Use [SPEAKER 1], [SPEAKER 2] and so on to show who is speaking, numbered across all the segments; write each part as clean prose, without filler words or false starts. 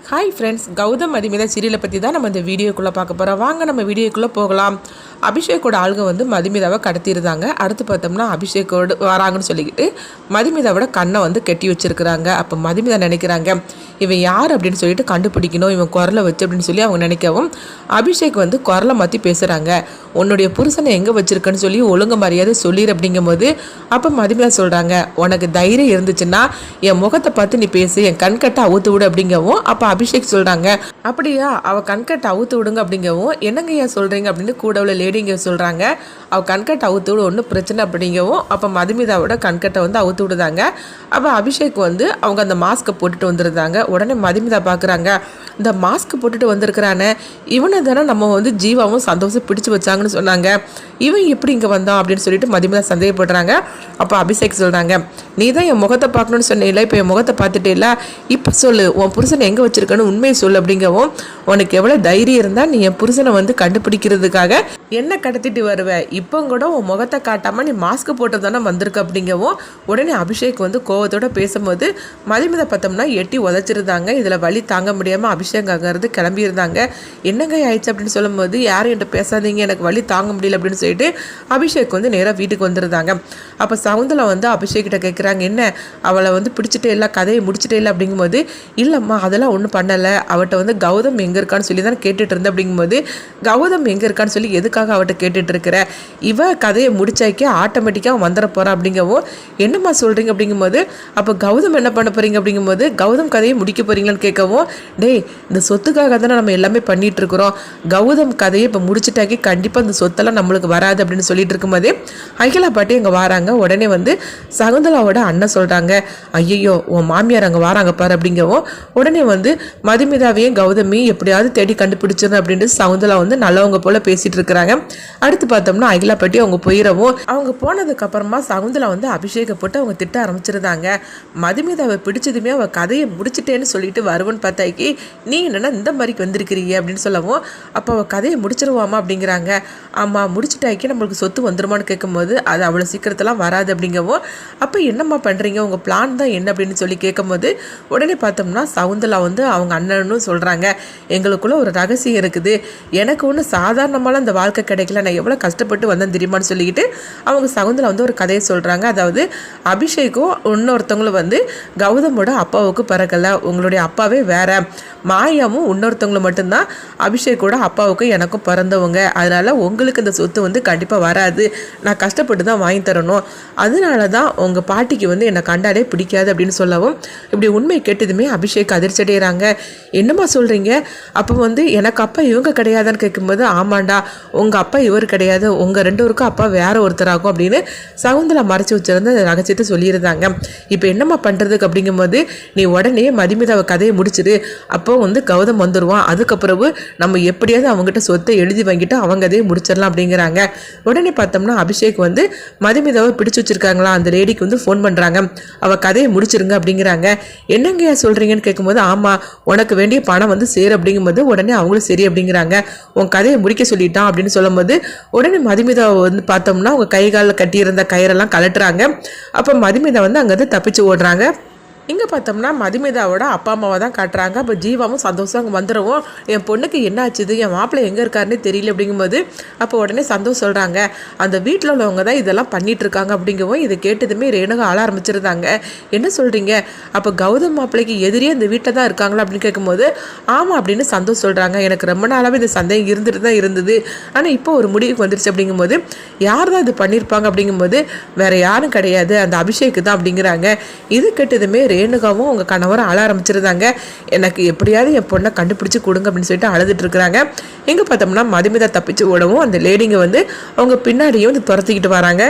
[SPEAKER 1] Hi friends, Gautham Madhumitha சீரியலை பற்றி தான் நம்ம இந்த வீடியோக்குள்ளே பார்க்க போகிறோம். வாங்க நம்ம வீடியோக்குள்ளே போகலாம். அபிஷேக்கோட ஆளுங்க வந்து மதுமிதாவை கடத்தியிருந்தாங்க. அடுத்து பார்த்தோம்னா அபிஷேக்கோடு வராங்கன்னு சொல்லிக்கிட்டு மதுமிதாவோட கண்ணை வந்து கட்டி வச்சுருக்குறாங்க. அப்போ மதுமிதா நினைக்கிறாங்க, இவன் யார் அப்படின்னு சொல்லிட்டு கண்டுபிடிக்கணும், இவன் குரலை வச்சு அப்படின்னு சொல்லி அவங்க நினைக்கவும் அபிஷேக் வந்து குரலை மாற்றி பேசுகிறாங்க. உன்னுடைய புருஷனை எங்கே வச்சுருக்கன்னு சொல்லி ஒழுங்கு மரியாதை சொல்லிடு அப்படிங்கும்போது அப்போ மதுமிதா சொல்கிறாங்க, உனக்கு தைரியம் இருந்துச்சுன்னா என் முகத்தை பார்த்து நீ பேசு, என் கண்கட்டை அவுத்து விடு அப்படிங்கவும் அப்போ அபிஷேக் சொல்கிறாங்க, அப்படியா அவள் கண்கட்டை அவுத்து விடுங்க அப்படிங்கவும் என்னங்க ஏன் சொல்கிறீங்க அப்படின்னு கூட உள்ள லேடிங்க சொல்கிறாங்க. அவள் கண்கட்டை அவுத்து விடு ஒன்றும் பிரச்சனை அப்படிங்கவும் அப்போ மதுமிதாவோட கண்கட்டை வந்து அவுத்து விடுதாங்க. அப்போ அபிஷேக் வந்து அவங்க அந்த மாஸ்க்கை போட்டுட்டு வந்துருந்தாங்க. உடனே மதுமிதா பார்க்குறாங்க, இந்த மாஸ்க் போட்டுட்டு வந்திருக்கிறானே இவனை தானே நம்ம வந்து ஜீவாவும் சந்தோஷம் பிடிச்சி வச்சாங்கன்னு சொன்னாங்க, இவன் எப்படி இங்கே வந்தான் அப்படின்னு சொல்லிட்டு மதுமிதா சந்தேகப்படுறாங்க. அப்போ அபிஷேக் சொல்கிறாங்க, நீ தான் என் முகத்தை பார்க்கணுன்னு சொன்னீங்களா, இப்போ என் முகத்தை பார்த்துட்டே இல்லை, இப்போ சொல்லு உன் புருஷனை எங்கே வச்சிருக்கன்னு உண்மையை சொல்லு அப்படிங்கவும் உனக்கு எவ்வளோ தைரியம் இருந்தால் நீ என் புருஷனை வந்து கண்டுபிடிக்கிறதுக்காக என்ன கடத்திட்டு வருவேன், இப்போ கூட உன் முகத்தை காட்டாமல் நீ மாஸ்க் போட்டு தானே வந்திருக்க அப்படிங்கவும் உடனே அபிஷேக் வந்து கோவத்தோடு பேசும்போது மதுமிதா பார்த்தோம்னா எட்டி உதச்சிருந்தாங்க. இதில் வலி தாங்க முடியாமல் அபிஷேக் அங்கேருந்து கிளம்பியிருந்தாங்க. என்னங்க ஆயிடுச்சு அப்படின்னு சொல்லும்போது யாரும் என்கிட்ட பேசாதீங்க, எனக்கு வலி தாங்க முடியல அப்படின்னு சொல்லிட்டு அபிஷேக் வந்து நேராக வீட்டுக்கு வந்துருந்தாங்க. அப்போ சவுந்தலா வந்து அபிஷேக்கிட்ட கேட்குறாங்க, என்ன அவளை வந்து பிடிச்சிட்டே இல்லை, கதையை முடிச்சுட்டே இல்லை அப்படிங்கும்போது இல்லைம்மா அதெல்லாம் ஒன்றும் பண்ணலை, அவட்ட வந்து கௌதம் எங்கே இருக்கான்னு சொல்லி தான் கேட்டுட்டு இருந்தேன் அப்படிங்கும்போது கௌதம் எங்கே இருக்கான்னு சொல்லி எதுக்காக அவட்ட கேட்டுட்டு இருக்கிற, இவ கதையை முடிச்சாக்கி ஆட்டோமேட்டிக்காக வந்துட போகிறா அப்படிங்கவும் என்னம்மா சொல்கிறீங்க அப்படிங்கும்போது அப்போ கௌதம் என்ன பண்ண போகிறீங்க அப்படிங்கும்போது கௌதம் கதையை முடிக்க போகிறீங்களான்னு கேட்கவும், டேய் இந்த சொத்துக்காக தானே நம்ம எல்லாமே பண்ணிகிட்டு இருக்கிறோம், கௌதம் கதையை இப்போ முடிச்சுட்டாக்கி கண்டிப்பாக இந்த சொத்தெல்லாம் நம்மளுக்கு வராது அப்படின்னு சொல்லிட்டு இருக்கும்போதே அகிலா பாட்டி அங்கே வராங்க. உடனே வந்து சகுந்தலாவோட அண்ணன் சொல்கிறாங்க, ஐயோ உன் மாமியார் அங்கே வராங்க பாரு அப்படிங்கவும் உடனே வந்து மதுமிதாவையும் கௌதமியும் எப்படியாவது தேடி கண்டுபிடிச்சிடும் அப்படின்ட்டு சகுந்தலா வந்து நல்லவங்க போல் பேசிகிட்டு இருக்கிறாங்க. அடுத்து பார்த்தோம்னா அகிலா பாட்டி அவங்க போயிடவும் அவங்க போனதுக்கு அப்புறமா சகுந்தலா வந்து அபிஷேகை போட்டு அவங்க திட்ட ஆரம்பிச்சிருந்தாங்க. மதுமிதாவை பிடிச்சதுமே அவள் கதையை முடிச்சிட்டேன்னு சொல்லிட்டு வருவன்னு பார்த்தாக்கி நீ என்னன்னா இந்த மாதிரிக்கு வந்திருக்கிறீங்க அப்படின்னு சொல்லவும் அப்போ அவள் கதையை முடிச்சிருவாமா அப்படிங்கிறாங்க. ஆமாம் முடிச்சுட்டாக்கி நம்மளுக்கு சொத்து வந்துருமான்னு கேட்கும்போது அது அவ்வளோ சீக்கிரத்தெல்லாம் வராது அப்படிங்கவும் அப்போ என்னம்மா பண்ணுறீங்க, உங்கள் பிளான் தான் என்ன அப்படின்னு சொல்லி கேட்கும்போது உடனே பார்த்தோம்னா சகுந்தலா வந்து அவங்க அண்ணனும் சொல்கிறாங்க, எங்களுக்குள்ள ஒரு ரகசியம் இருக்குது, எனக்கு ஒன்றும் சாதாரணமாலாம் இந்த வாழ்க்கை கிடைக்கல, நான் எவ்வளோ கஷ்டப்பட்டு வந்தேன் தெரியுமான்னு சொல்லிக்கிட்டு அவங்க சகுந்தலா வந்து ஒரு கதையை சொல்கிறாங்க. அதாவது அபிஷேக்கும் இன்னொருத்தவங்களும் வந்து கௌதமோட அப்பாவுக்கு பிறக்கலை, உங்களுடைய அப்பாவே வேற, மாயாவும் இன்னொருத்தவங்களும் மட்டும்தான் அபிஷேக்கோட அப்பாவுக்கு எனக்கும் பிறந்தவங்க, அதனால் உங்களுக்கு இந்த சொத்து வந்து கண்டிப்பாக வராது, நான் கஷ்டப்பட்டு தான் வாங்கி தரணும், அதனால தான் உங்கள் பாட்டிக்கு வந்து என்னை கண்டாலே பிடிக்காது அப்படின்னு சொல்லவும் இப்படி உண்மை கேட்டதுமே அபிஷேக் அதிர்ச்சி அடைகிறாங்க. என்னம்மா சொல்கிறீங்க, அப்போ வந்து எனக்கு அப்பா இவங்க கிடையாதுன்னு கேட்கும்போது ஆமாண்டா உங்கள் அப்பா இவர் கிடையாது, உங்கள் ரெண்டு பேருக்கும் அப்பா வேற ஒருத்தராகும் அப்படின்னு சகுந்தலா மறைச்சி வச்சிருந்து அந்த ரகசியத்தை சொல்லியிருந்தாங்க. இப்போ என்னம்மா பண்ணுறதுக்கு அப்படிங்கும்போது நீ உடனே மதுமிதாவை கதையை முடிச்சிரு, அப்போ வந்து கௌதம் வந்துடுவான், அதுக்கப்புறவு நம்ம எப்படியாவது அவங்ககிட்ட சொத்தை எழுதி வாங்கிட்டு அவங்க கதையை முடிச்சிடலாம் அப்படிங்கிறாங்க. உடனே பார்த்தோம்னா அபிஷேக் வந்து மதுமிதாவை பிடிச்சி வச்சிருக்காங்களா அந்த லேடிக்கு வந்து ஃபோன் பண்ணுறாங்க, அவள் கதையை முடிச்சிருங்க அப்படிங்கிறாங்க. என்னங்க சொல்கிறீங்கன்னு கேட்கும்போது ஆமாம் உனக்கு வேண்டிய பணம் வந்து சேரு அப்படிங்கும்போது உடனே அவங்களும் சரி அப்படிங்கிறாங்க. உன் கதையை முடிக்க சொல்லிட்டான் அப்படின்னு சொல்லும்போது உடனே மதுமிதாவை வந்து பார்த்தோம்னா அவங்க கை காலில் கட்டியிருந்த கயிறெல்லாம் கலட்டுறாங்க. அப்போ மதுமிதா வந்து அங்கேருந்து தப்பிச்சு ஓடுறாங்க. இங்கே பார்த்தோம்னா மதுமிதாவோட அப்பா அம்மாவை தான் காட்டுறாங்க. அப்போ ஜீவாவும் சந்தோஷம் அங்கே வந்துடுவோம், என் பொண்ணுக்கு என்ன ஆச்சுது, என் மாப்பிள்ளை எங்கே இருக்காருன்னு தெரியல அப்படிங்கும்போது அப்போ உடனே சந்தோஷம் சொல்கிறாங்க, அந்த வீட்டில் உள்ளவங்க தான் இதெல்லாம் பண்ணிட்டு இருக்காங்க அப்படிங்கவும் இதை கேட்டதுமே ரேணுகா ஆள ஆரம்பிச்சிருந்தாங்க. என்ன சொல்கிறீங்க, அப்போ கௌதம் மாப்பிள்ளைக்கு எதிரியே இந்த வீட்டில் தான் இருக்காங்களா அப்படின்னு கேட்கும்போது ஆமாம் அப்படின்னு சந்தோஷம் சொல்கிறாங்க. எனக்கு ரொம்ப நாளாகவே இந்த சந்தேகம் இருந்துட்டு தான் இருந்தது, ஆனால் இப்போ ஒரு முடிவுக்கு வந்துருச்சு அப்படிங்கும்போது யார் தான் இது பண்ணியிருப்பாங்க அப்படிங்கும்போது வேற யாரும் கிடையாது, அந்த அபிஷேக் தான் அப்படிங்கிறாங்க. இது கேட்டதுமே ரேணுகாவும் உங்கள் கணவரை அழ ஆரம்பிச்சிருந்தாங்க. எனக்கு எப்படியாவது என் பொண்ணை கண்டுபிடிச்சி கொடுங்க அப்படின்னு சொல்லிட்டு அழுதுட்டு இருக்கிறாங்க. எங்கே பார்த்தோம்னா மதுமிதா தப்பிச்சு ஓடவும் அந்த லேடிங்க வந்து அவங்க பின்னாடியும் வந்து துரத்திக்கிட்டு வராங்க.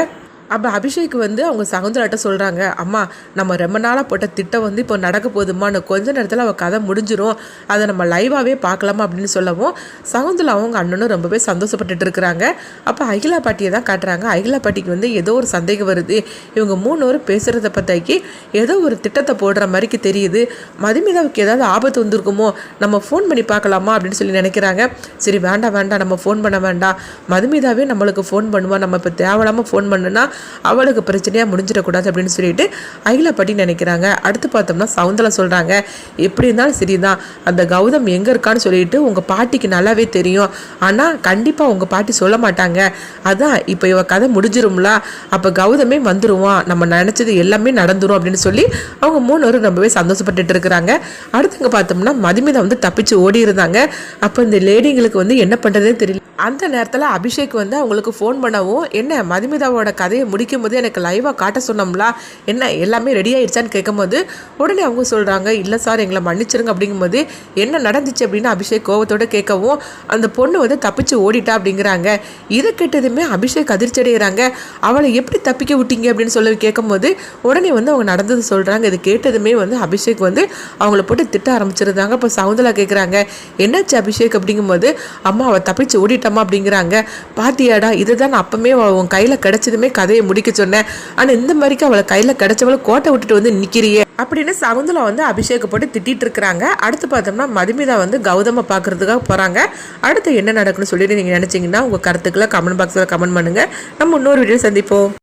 [SPEAKER 1] அப்போ அபிஷேக் வந்து அவங்க சகுந்தலாட்ட சொல்கிறாங்க, அம்மா நம்ம ரொம்ப நாளாக போட்ட திட்டம் வந்து இப்போ நடக்க போதுமான்னு கொஞ்ச நேரத்தில் அவள் கதை முடிஞ்சிடும், அதை நம்ம லைவாகவே பார்க்கலாமா அப்படின்னு சொல்லவும் சகுந்தலாவும் அவங்க அண்ணனும் ரொம்பவே சந்தோஷப்பட்டுட்டு இருக்கிறாங்க. அப்போ அகிலா பாட்டியை தான் காட்டுறாங்க. அகிலா பாட்டிக்கு வந்து ஏதோ ஒரு சந்தேகம் வருது, இவங்க 3 பேரும் பேசுகிறத பற்றி ஏதோ ஒரு திட்டத்தை போடுற மாதிரிக்கு தெரியுது, மதுமிதாவுக்கு ஏதாவது ஆபத்து வந்திருக்குமோ, நம்ம ஃபோன் பண்ணி பார்க்கலாமா அப்படின்னு சொல்லி நினைக்கிறாங்க. சரி வேண்டாம் நம்ம ஃபோன் பண்ண வேண்டாம், மதுமிதாவே நம்மளுக்கு ஃபோன் பண்ணுவா, நம்ம இப்போ தேவையில்லாமல் ஃபோன் பண்ணுனா அவளுக்கு பிரச்சனையாக முடிஞ்சிடக்கூடாது அப்படின்னு சொல்லிட்டு அகிலா பாட்டி நினைக்கிறாங்க. அடுத்து பார்த்தோம்னா சவுந்தரா சொல்கிறாங்க, எப்படி இருந்தாலும் சரிதான், அந்த கௌதம் எங்கே இருக்கான்னு சொல்லிட்டு உங்கள் பாட்டிக்கு நல்லாவே தெரியும். ஆனால் கண்டிப்பாக உங்கள் பாட்டி சொல்ல மாட்டாங்க. அதான் இப்போ இவ கதை முடிஞ்சிரும்ல, அப்போ கௌதமே வந்துடுவான், நம்ம நினச்சது எல்லாமே நடந்துரும் அப்படின்னு சொல்லி அவங்க 3 பேரும் ரொம்பவே சந்தோஷப்பட்டுட்டு இருக்கிறாங்க. அடுத்தவங்க பார்த்தோம்னா மதுமிதா வந்து தப்பிச்சு ஓடி இருந்தாங்க. அப்போ இந்த லேடிங்களுக்கு வந்து என்ன பண்ணுறதுன்னு தெரியல. அந்த நேரத்தில் அபிஷேக் வந்து அவங்களுக்கு ஃபோன் பண்ணவும், என்ன மதுமிதாவோட கதையை முடிக்கும் போது எனக்கு லைவாக காட்ட சொன்னோம்ல, என்ன எல்லாமே ரெடி ஆயிடுச்சான்னு கேட்கும்போது உடனே அவங்க சொல்கிறாங்க, இல்லை சார் எங்களை மன்னிச்சிருங்க அப்படிங்கும்போது என்ன நடந்துச்சு அப்படின்னு அபிஷேக் கோவத்தோடு கேட்கவும், அந்த பொண்ணு வந்து தப்பிச்சு ஓடிட்டா அப்படிங்கிறாங்க. இதை கேட்டதுமே அபிஷேக் அதிர்ச்சி அடைகிறாங்க. அவளை எப்படி தப்பிக்க விட்டீங்க அப்படின்னு சொல்லி கேட்கும்போது உடனே வந்து அவங்க நடந்தது சொல்கிறாங்க. இது கேட்டதுமே வந்து அபிஷேக் வந்து அவங்கள போட்டு திட்ட ஆரம்பிச்சிருந்தாங்க. இப்போ சவுந்தரா கேட்குறாங்க, என்னாச்சு அபிஷேக் அப்படிங்கும்போது, அம்மா அவள் தப்பிச்சு ஓடிட்டா அப்படிங்கிறாங்க. பாத்தியாடா, இதுதான் நான் அப்பமே உன் கையில கிடைச்சதுமே கதையை முடிக்க சொன்னேன். ஆனா இந்த மாதிரிக்கு அவளை கையில கிடைச்சவளை கோட்டை விட்டுட்டு வந்து நிக்கிறியே அப்படின்னு சவுந்தரா வந்து அபிஷேக் போட்டு திட்டிட்டு இருக்கிறாங்க. அடுத்து பார்த்தோம்னா மதுமிதா வந்து கௌதம பார்க்கறதுக்காக போறாங்க. அடுத்து என்ன நடக்குன்னு சொல்லிட்டு நீங்க நினைச்சீங்கன்னா உங்க கருத்துக்களை கமெண்ட் பாக்ஸ்ல கமெண்ட் பண்ணுங்க. நம்ம இன்னொரு வீடியோ சந்திப்போம்.